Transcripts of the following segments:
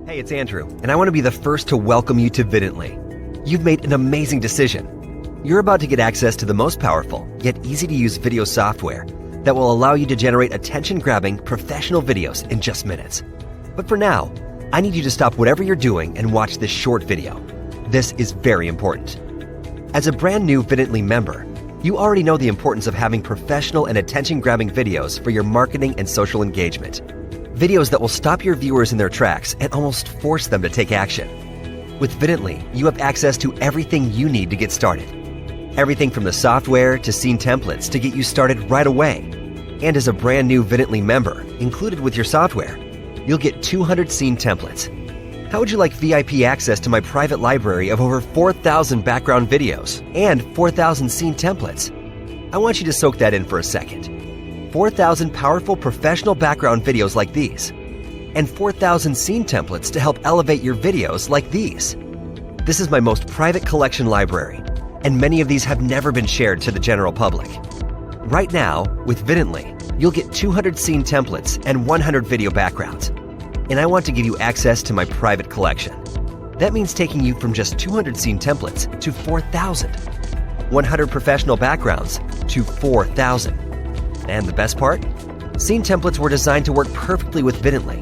Hey, it's Andrew, and I want to be the first to welcome you to Vidently. You've made an amazing decision. You're about to get access to the most powerful, yet easy-to-use video software that will allow you to generate attention-grabbing, professional videos in just minutes. But for now, I need you to stop whatever you're doing and watch this short video. This is very important. As a brand new Vidently member, you already know the importance of having professional and attention-grabbing videos for your marketing and social engagement. Videos that will stop your viewers in their tracks and almost force them to take action. With Vidently, you have access to everything you need to get started. Everything from the software to scene templates to get you started right away. And as a brand new Vidently member, included with your software, you'll get 200 scene templates. How would you like VIP access to my private library of over 4,000 background videos and 4,000 scene templates? I want you to soak that in for a second. 4,000 powerful professional background videos like these, and 4,000 scene templates to help elevate your videos like these. This is my most private collection library, and many of these have never been shared to the general public. Right now, with Vidently, you'll get 200 scene templates and 100 video backgrounds, and I want to give you access to my private collection. That means taking you from just 200 scene templates to 4,000, 100 professional backgrounds to 4,000. And the best part? Scene templates were designed to work perfectly with Vidently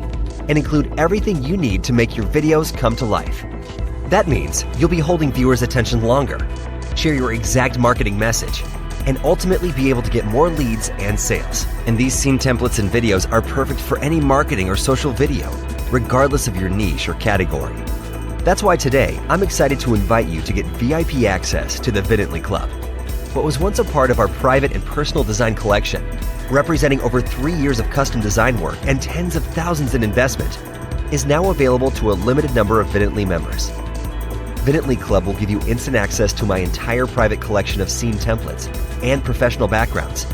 and include everything you need to make your videos come to life. That means you'll be holding viewers' attention longer, share your exact marketing message, and ultimately be able to get more leads and sales. And these scene templates and videos are perfect for any marketing or social video, regardless of your niche or category. That's why today, I'm excited to invite you to get VIP access to the Vidently Club. What was once a part of our private and personal design collection, representing over 3 years of custom design work and tens of thousands in investment, is now available to a limited number of Vidently members. Vidently Club will give you instant access to my entire private collection of scene templates and professional backgrounds,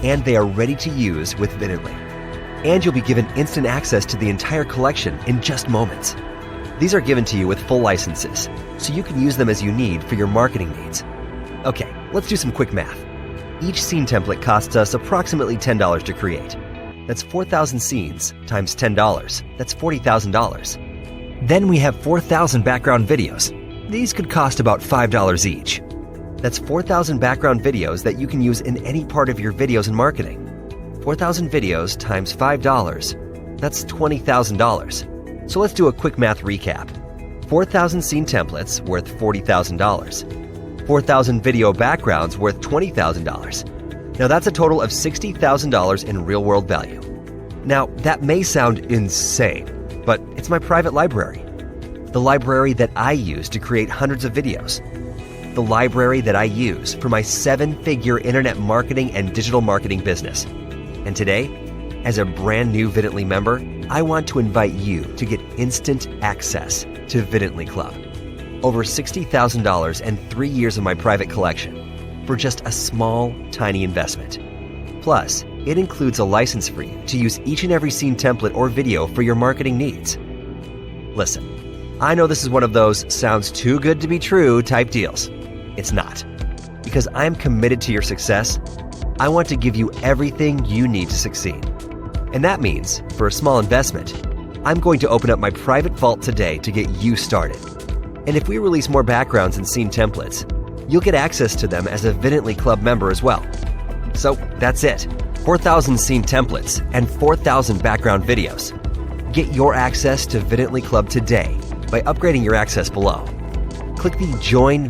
and they are ready to use with Vidently. And you'll be given instant access to the entire collection in just moments. These are given to you with full licenses, so you can use them as you need for your marketing needs. Okay, let's do some quick math. Each scene template costs us approximately $10 to create. That's 4,000 scenes times $10. That's $40,000. Then we have 4,000 background videos. These could cost about $5 each. That's 4,000 background videos that you can use in any part of your videos and marketing. 4,000 videos times $5, that's $20,000. So let's do a quick math recap. 4,000 scene templates worth $40,000. 4,000 video backgrounds worth $20,000. Now that's a total of $60,000 in real-world value. Now that may sound insane, but it's my private library. The library that I use to create hundreds of videos. The library that I use for my 7-figure internet marketing and digital marketing business. And today, as a brand new Vidently member, I want to invite you to get instant access to Vidently Club. Over $60,000 and 3 years of my private collection for just a small, tiny investment. Plus, it includes a license fee to use each and every scene template or video for your marketing needs. Listen, I know this is one of those sounds too good to be true type deals. It's not. Because I'm committed to your success, I want to give you everything you need to succeed. And that means, for a small investment, I'm going to open up my private vault today to get you started. And if we release more backgrounds and scene templates, you'll get access to them as a Vidently Club member as well. So that's it. 4,000 scene templates and 4,000 background videos. Get your access to Vidently Club today by upgrading your access below. Click the Join